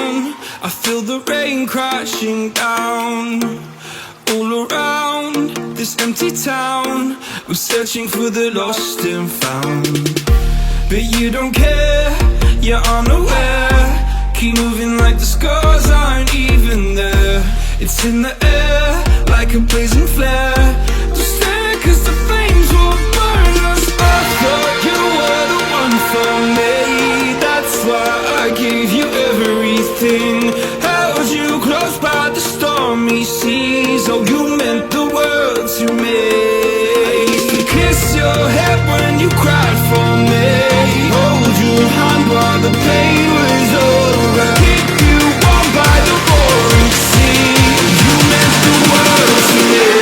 down. I feel the rain crashing down. All around this empty town, we're searching for the lost and found. But you don't care, you're unaware. Keep moving like the scars aren't even there. It's in the air, like a blazing flare. Just stare, cause the flames will burn us. I thought you were the one for me. That's why I gave you everything. Held you close by the stormy seas. Oh, you meant the world to me. I used to kiss your head when you cried for me. Hold your hand while the pain was over. Keep you warm by the roaring sea. You meant the world to me.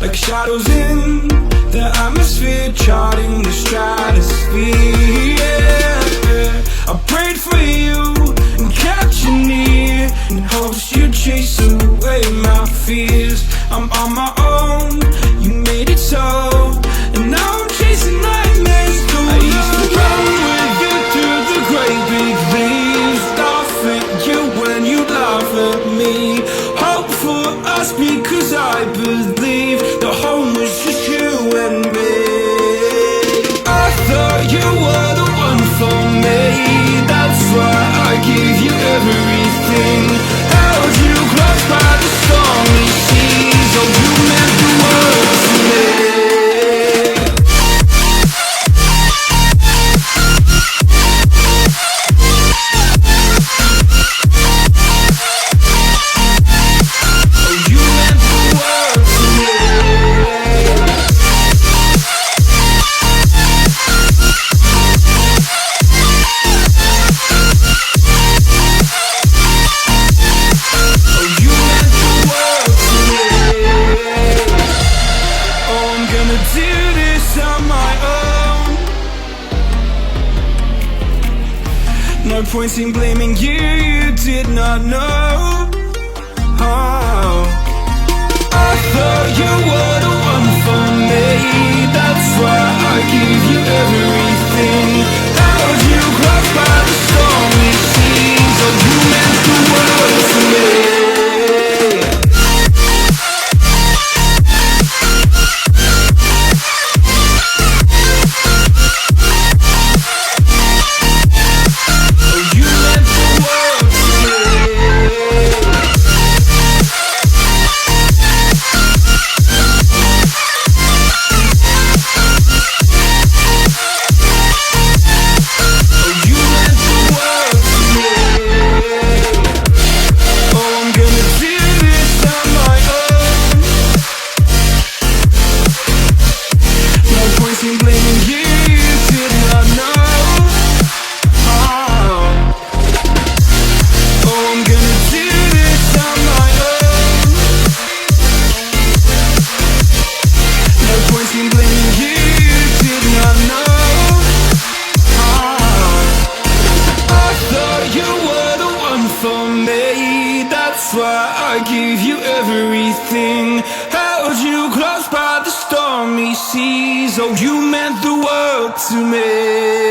Like shadows in the atmosphere, charting the stratosphere. Yeah. I prayed for you and kept you near, in hopes you'd chase away my fears. I'm on my own, you made it so, and now I'm chasing nightmares through. I used to run with you through the great big leaves, laugh at you when you laugh at me. Hope for us because I believe the home was just you and me. I thought you were the one for me. That's why I gave you everything. Held you close by the stormy seas. Oh, you meant the world to me. No point in blaming you, you did not know. Oh. I thought you were the one for me. That's why I gave you everything. Held you close by the stormy seas. Oh, you meant the world to me. Oh, you meant the world to me.